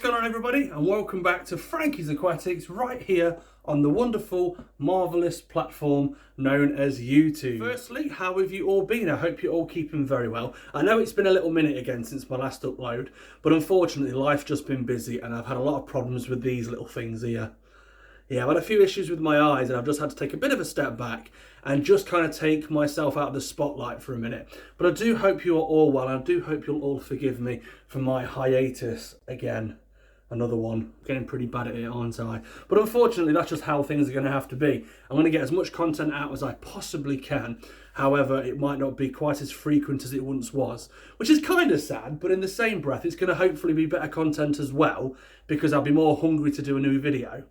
going on, everybody, and welcome back to Frankie's Aquatics right here on the wonderful, marvellous platform known as YouTube. Firstly, how have you all been? I hope you're all keeping very well. I know it's been a little minute again since my last upload, but unfortunately life's just been busy and I've had a lot of problems with these little things here. Yeah, I've had a few issues with my eyes and I've just had to take a bit of a step back and just kind of take myself out of the spotlight for a minute. But I do hope you are all well, and I do hope you'll all forgive me for my hiatus again. Another one. Getting pretty bad at it, aren't I? But unfortunately, that's just how things are going to have to be. I'm going to get as much content out as I possibly can. However, it might not be quite as frequent as it once was, which is kind of sad, but in the same breath, it's going to hopefully be better content as well, because I'll be more hungry to do a new video.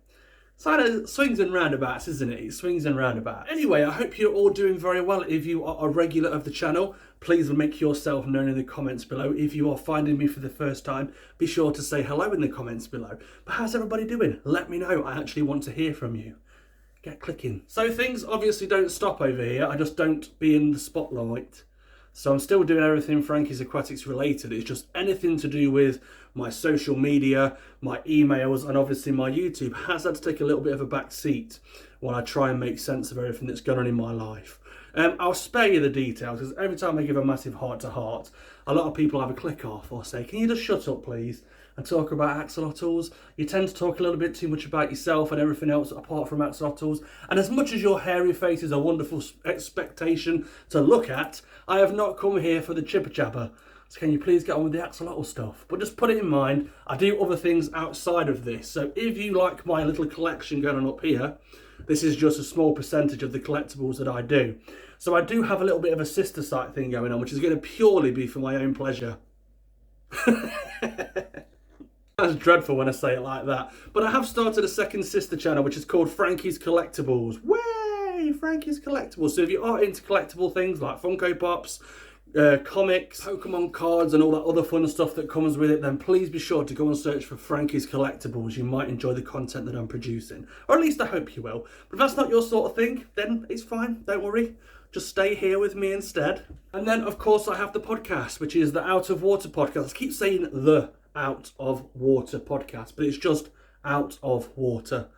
It's kind of swings and roundabouts, isn't it? It swings and roundabouts. Anyway, I hope you're all doing very well. If you are a regular of the channel, please make yourself known in the comments below. If you are finding me for the first time, be sure to say hello in the comments below. But how's everybody doing? Let me know. I actually want to hear from you. Get clicking. So things obviously don't stop over here. I just don't be in the spotlight. So I'm still doing everything Frankie's Aquatics related. It's just anything to do with my social media, my emails, and obviously my YouTube has had to take a little bit of a back seat while I try and make sense of everything that's going on in my life. I'll spare you the details, because every time I give a massive heart-to-heart, a lot of people have a click off or say, can you just shut up, please, and talk about axolotls? You tend to talk a little bit too much about yourself and everything else apart from axolotls. And as much as your hairy face is a wonderful expectation to look at, I have not come here for the chipper-chapper. So can you please get on with the axolotl stuff? But just put it in mind, I do other things outside of this. So if you like my little collection going on up here, this is just a small percentage of the collectibles that I do. So I do have a little bit of a sister site thing going on, which is going to purely be for my own pleasure. That's dreadful when I say it like that. But I have started a second sister channel, which is called Frankie's Collectibles. Way! Frankie's Collectibles. So if you are into collectible things like Funko Pops, comics, Pokemon cards, and all that other fun stuff that comes with it, then please be sure to go and search for Frankie's Collectibles. You might enjoy the content that I'm producing. Or at least I hope you will. But if that's not your sort of thing, then it's fine. Don't worry. Just stay here with me instead. And then, of course, I have the podcast, which is the Out of Water podcast. I keep saying the Out of Water podcast, but it's just Out of Water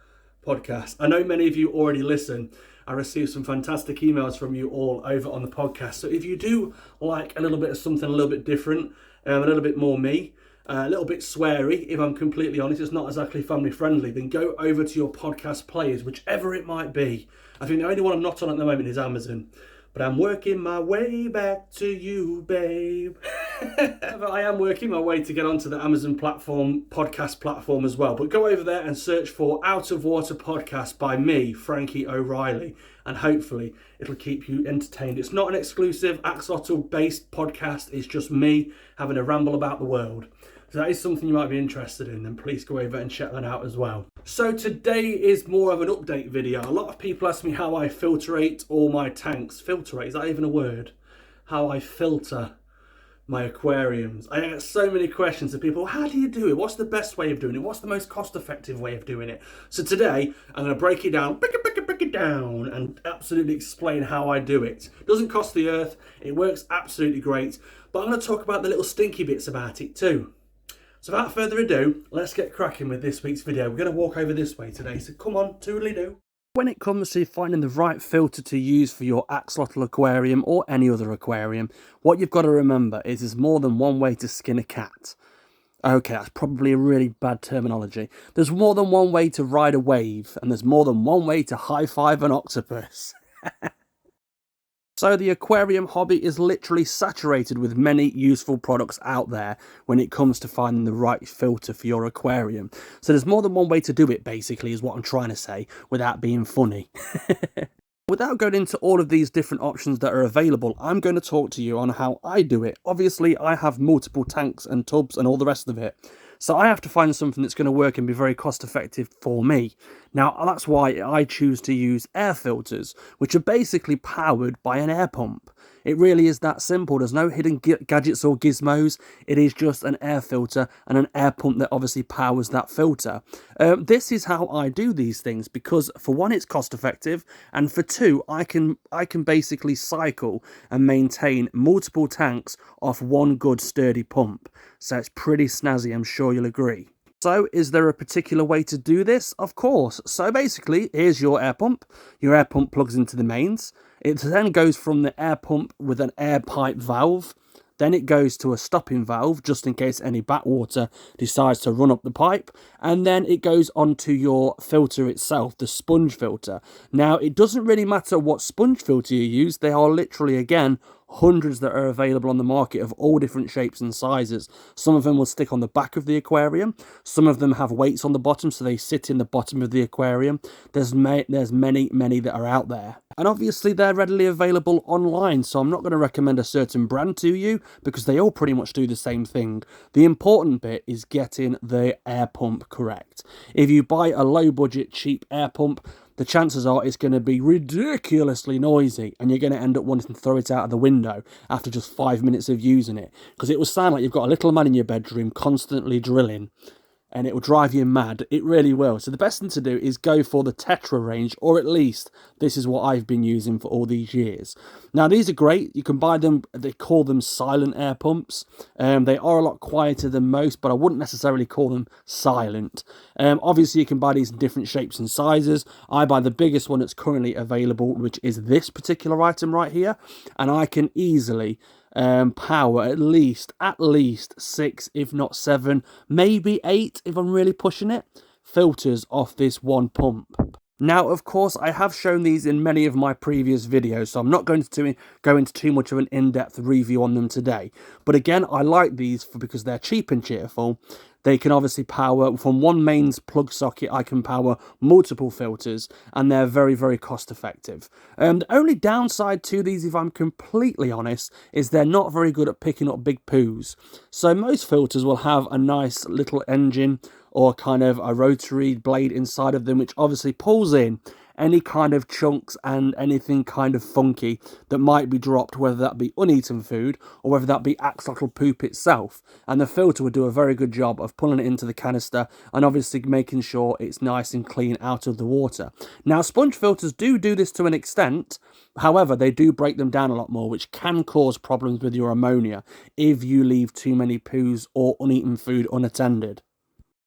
podcast. I know many of you already listen. I received some fantastic emails from you all over on the podcast. So if you do like a little bit of something a little bit different, a little bit more me, a little bit sweary, if I'm completely honest, it's not exactly family friendly, then go over to your podcast players, whichever it might be. I think the only one I'm not on at the moment is Amazon. But I'm working my way back to you, babe. I am working my way to get onto the Amazon platform, podcast platform as well. But go over there and search for Out of Water Podcast by me, Frankie O'Reilly. And hopefully it'll keep you entertained. It's not an exclusive axolotl-based podcast. It's just me having a ramble about the world. So that is something you might be interested in, then please go over and check that out as well. So today is more of an update video. A lot of people ask me how I filtrate all my tanks. Filtrate, is that even a word? How I filter my aquariums. I get so many questions of people, how do you do it? What's the best way of doing it? What's the most cost-effective way of doing it? So today, I'm going to break it down, break it down, and absolutely explain how I do it. It doesn't cost the earth, it works absolutely great, but I'm going to talk about the little stinky bits about it too. So without further ado, let's get cracking with this week's video. We're going to walk over this way today, so come on, toodly-doo. When it comes to finding the right filter to use for your axolotl aquarium or any other aquarium, what you've got to remember is there's more than one way to skin a cat. Okay, that's probably a really bad terminology. There's more than one way to ride a wave, and there's more than one way to high-five an octopus. So the aquarium hobby is literally saturated with many useful products out there when it comes to finding the right filter for your aquarium. So there's more than one way to do it, basically, is what I'm trying to say, without being funny. Without going into all of these different options that are available, I'm going to talk to you on how I do it. Obviously, I have multiple tanks and tubs and all the rest of it. So I have to find something that's going to work and be very cost effective for me. Now, that's why I choose to use air filters, which are basically powered by an air pump. It really is that simple. There's no hidden gadgets or gizmos. It is just an air filter and an air pump that obviously powers that filter. This is how I do these things because for one, it's cost effective, and for two, I can basically cycle and maintain multiple tanks off one good sturdy pump. So it's pretty snazzy, I'm sure you'll agree. So, is there a particular way to do this? Of course. So basically, here's your air pump. Your air pump plugs into the mains. It then goes from the air pump with an air pipe valve. Then it goes to a stopping valve, just in case any backwater decides to run up the pipe. And then it goes onto your filter itself, the sponge filter. Now, it doesn't really matter what sponge filter you use. They are literally, again, hundreds that are available on the market of all different shapes and sizes. Some of them will stick on the back of the aquarium. Some of them have weights on the bottom, so they sit in the bottom of the aquarium. There's many that are out there. And obviously they're readily available online, so I'm not going to recommend a certain brand to you because they all pretty much do the same thing. The important bit is getting the air pump correct. If you buy a low budget cheap air pump, the chances are it's going to be ridiculously noisy and you're going to end up wanting to throw it out of the window after just 5 minutes of using it, because it will sound like you've got a little man in your bedroom constantly drilling, and it will drive you mad. It really will. So the best thing to do is go for the Tetra range, or at least this is what I've been using for all these years. Now, these are great. You can buy them. They call them silent air pumps. They are a lot quieter than most, but I wouldn't necessarily call them silent. Obviously, you can buy these in different shapes and sizes. I buy the biggest one that's currently available, which is this particular item right here, and I can easily power at least 6, if not 7, maybe 8 if I'm really pushing it, filters off this one pump. Now, of course, I have shown these in many of my previous videos, so I'm not going to go into too much of an in-depth review on them today. But again, I like these because they're cheap and cheerful. They can obviously power, from one mains plug socket, I can power multiple filters, and they're very, very cost effective. The only downside to these, if I'm completely honest, is they're not very good at picking up big poos. So most filters will have a nice little engine or kind of a rotary blade inside of them, which obviously pulls in any kind of chunks and anything kind of funky that might be dropped, whether that be uneaten food or whether that be axolotl poop itself. And the filter would do a very good job of pulling it into the canister and obviously making sure it's nice and clean out of the water. Now, sponge filters do this to an extent. However, they do break them down a lot more, which can cause problems with your ammonia if you leave too many poos or uneaten food unattended.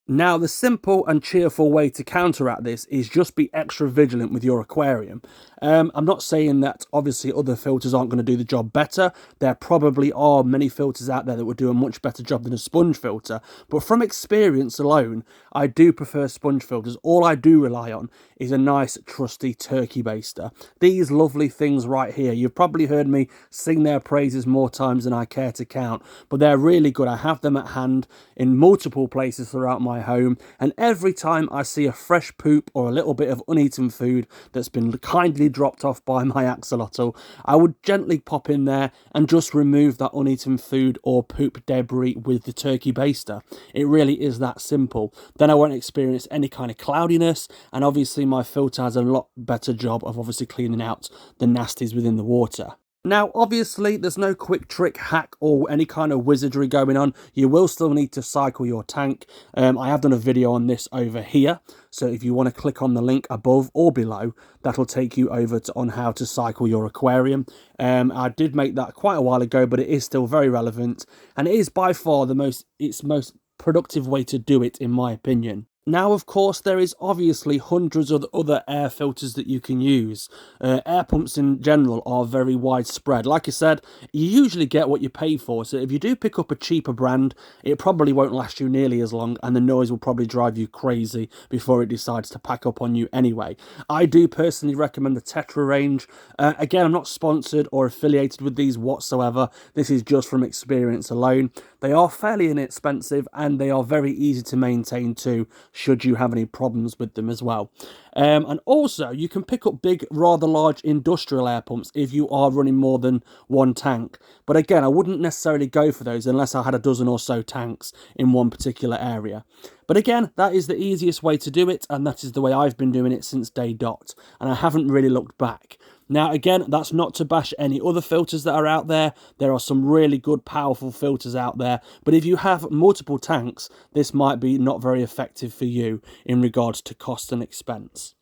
Now, the simple and cheerful way to counteract this is just be extra vigilant with your aquarium. I'm not saying that obviously other filters aren't going to do the job better. There probably are many filters out there that would do a much better job than a sponge filter. But from experience alone, I do prefer sponge filters. All I do rely on is a nice trusty turkey baster. These lovely things right here, you've probably heard me sing their praises more times than I care to count, but they're really good. I have them at hand in multiple places throughout my home, and every time I see a fresh poop or a little bit of uneaten food that's been kindly dropped off by my axolotl, I would gently pop in there and just remove that uneaten food or poop debris with the turkey baster. It really is that simple. Then I won't experience any kind of cloudiness, and obviously my filter has a lot better job of obviously cleaning out the nasties within the water. Now, obviously, there's no quick trick, hack, or any kind of wizardry going on. You will still need to cycle your tank. I have done a video on this over here, so if you want to click on the link above or below, that'll take you over on how to cycle your aquarium. I did make that quite a while ago, but it is still very relevant, and it is by far the most productive way to do it, in my opinion. Now, of course, there is obviously hundreds of other air filters that you can use. Air pumps in general are very widespread. Like I said, you usually get what you pay for. So if you do pick up a cheaper brand, it probably won't last you nearly as long, and the noise will probably drive you crazy before it decides to pack up on you anyway. I do personally recommend the Tetra range. Again, I'm not sponsored or affiliated with these whatsoever. This is just from experience alone. They are fairly inexpensive and they are very easy to maintain too, should you have any problems with them as well. And also, you can pick up big, rather large industrial air pumps if you are running more than one tank. But again, I wouldn't necessarily go for those unless I had a dozen or so tanks in one particular area. But again, that is the easiest way to do it, and that is the way I've been doing it since day dot, and I haven't really looked back. Now, again, that's not to bash any other filters that are out there. There are some really good, powerful filters out there. But if you have multiple tanks, this might be not very effective for you in regards to cost and expense.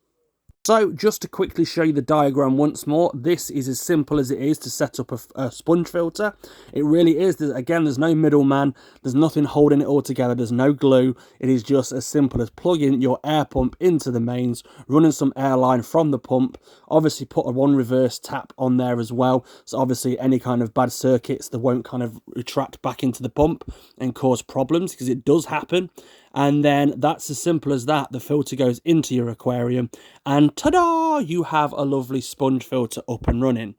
So just to quickly show you the diagram once more, this is as simple as it is to set up a sponge filter. It really is. There's no middleman. There's nothing holding it all together. There's no glue. It is just as simple as plugging your air pump into the mains, running some air line from the pump, obviously put a one reverse tap on there as well. So obviously any kind of bad circuits that won't kind of retract back into the pump and cause problems, because it does happen. And then that's as simple as that. The filter goes into your aquarium and ta-da! You have a lovely sponge filter up and running.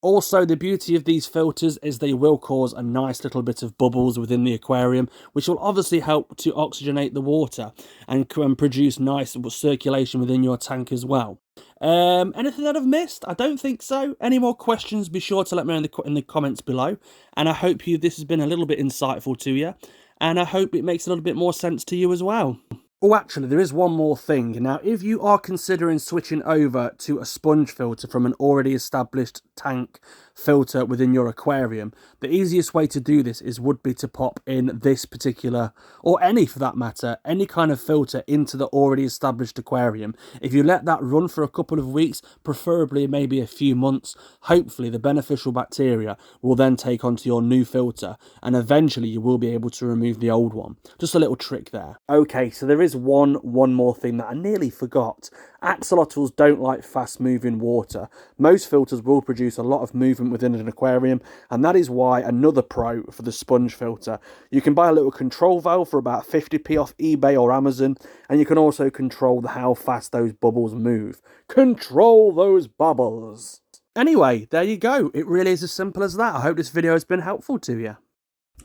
Also, the beauty of these filters is they will cause a nice little bit of bubbles within the aquarium, which will obviously help to oxygenate the water and produce nice circulation within your tank as well. Anything that I've missed? I don't think so. Any more questions, be sure to let me know in the comments below. And I hope this has been a little bit insightful to you. And I hope it makes a little bit more sense to you as well. Oh, actually, there is one more thing. Now, if you are considering switching over to a sponge filter from an already established tank filter within your aquarium, the easiest way to do this would be to pop in this particular, or any for that matter, any kind of filter into the already established aquarium. If you let that run for a couple of weeks, preferably maybe a few months, hopefully the beneficial bacteria will then take onto your new filter, and eventually you will be able to remove the old one. Just a little trick there. Okay, so there is one more thing that I nearly forgot. Axolotls don't like fast moving water. Most filters will produce a lot of movement within an aquarium, and that is why another pro for the sponge filter. You can buy a little control valve for about 50p off eBay or Amazon, and you can also control how fast those bubbles move. Control those bubbles! Anyway, there you go. It really is as simple as that. I hope this video has been helpful to you.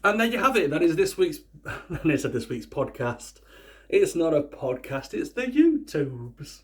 And there you have it. That is this week's podcast. It's not a podcast, it's the YouTubes.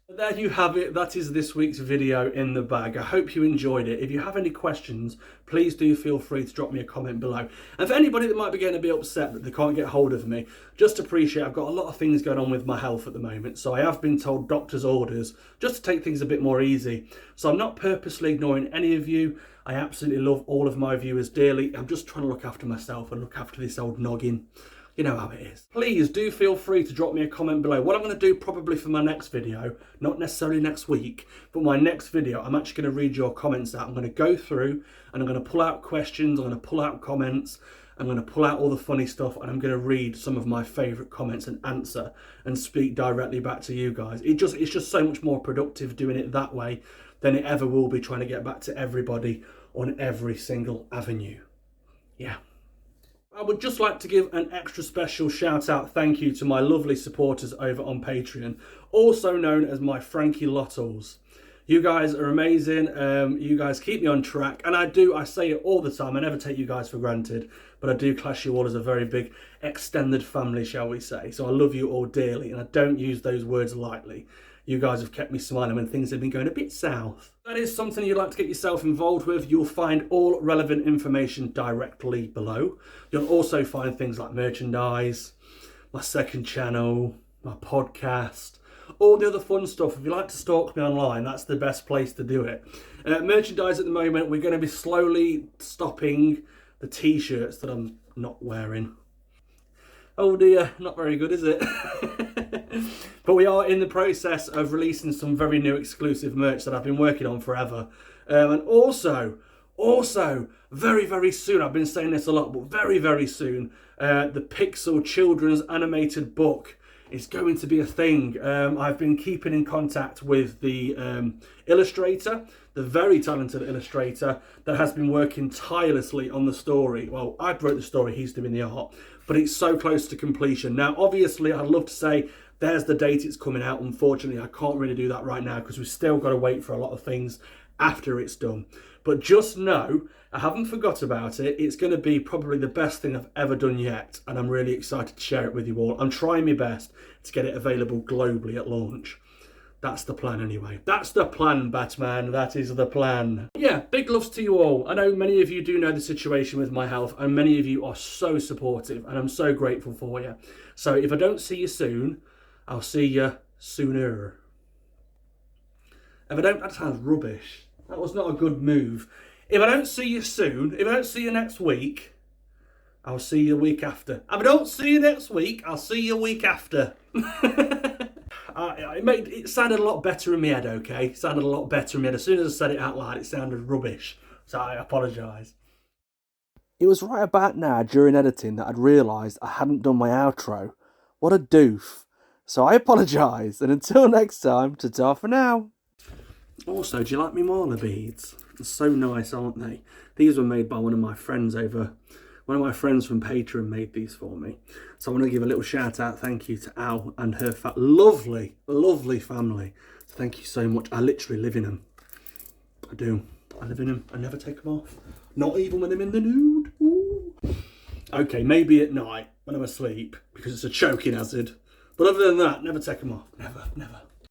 There you have it. That is this week's video in the bag. I hope you enjoyed it. If you have any questions, please do feel free to drop me a comment below. And for anybody that might be getting a bit upset that they can't get hold of me, just appreciate I've got a lot of things going on with my health at the moment. So I have been told doctor's orders just to take things a bit more easy. So I'm not purposely ignoring any of you. I absolutely love all of my viewers dearly. I'm just trying to look after myself and look after this old noggin. You know how it is. Please do feel free to drop me a comment below. What I'm going to do probably for my next video, not necessarily next week, but my next video, I'm actually going to read your comments out. I'm going to go through and I'm going to pull out questions, I'm going to pull out comments, I'm going to pull out all the funny stuff, and I'm going to read some of my favourite comments and answer and speak directly back to you guys. It's just so much more productive doing it that way than it ever will be trying to get back to everybody on every single avenue. Yeah. I would just like to give an extra special shout out thank you to my lovely supporters over on Patreon, also known as my Frankie Lottles. You guys are amazing. You guys keep me on track, and I say it all the time. I never take you guys for granted, but I do class you all as a very big extended family, shall we say. So I love you all dearly, and I don't use those words lightly. You guys have kept me smiling when things have been going a bit south. That is something you'd like to get yourself involved with. You'll find all relevant information directly below. You'll also find things like merchandise, my second channel, my podcast, all the other fun stuff. If you like to stalk me online, that's the best place to do it. Merchandise at the moment, we're going to be slowly stopping the t-shirts that I'm not wearing. Oh dear, not very good, is it? But we are in the process of releasing some very new exclusive merch that I've been working on forever. And also, very, very soon, I've been saying this a lot, but very, very soon, the Pixel children's animated book is going to be a thing. I've been keeping in contact with the illustrator, the very talented illustrator that has been working tirelessly on the story. Well, I wrote the story, he's doing the art, but it's so close to completion. Now, obviously, I'd love to say, there's the date it's coming out. Unfortunately, I can't really do that right now because we've still got to wait for a lot of things after it's done. But just know, I haven't forgot about it. It's going to be probably the best thing I've ever done yet, and I'm really excited to share it with you all. I'm trying my best to get it available globally at launch. That's the plan anyway. That's the plan, Batman. That is the plan. Yeah, big loves to you all. I know many of you do know the situation with my health, and many of you are so supportive, and I'm so grateful for you. So if I don't see you soon, I'll see you sooner. If I don't, that sounds rubbish. That was not a good move. If I don't see you soon, if I don't see you next week, I'll see you the week after. If I don't see you next week, I'll see you a week after. It sounded a lot better in my head, okay? It sounded a lot better in my head. As soon as I said it out loud, it sounded rubbish. So I apologise. It was right about now during editing that I'd realised I hadn't done my outro. What a doof. So I apologise, and until next time, ta-ta for now. Also, do you like me marla beads? They're so nice, aren't they? These were made by one of my friends One of my friends from Patreon made these for me. So I want to give a little shout out, thank you to Al and her lovely, lovely family. So thank you so much. I literally live in them. I do. I live in them. I never take them off. Not even when I'm in the nude. Ooh. Okay, maybe at night when I'm asleep because it's a choking hazard. But other than that, never take them off. Never, never.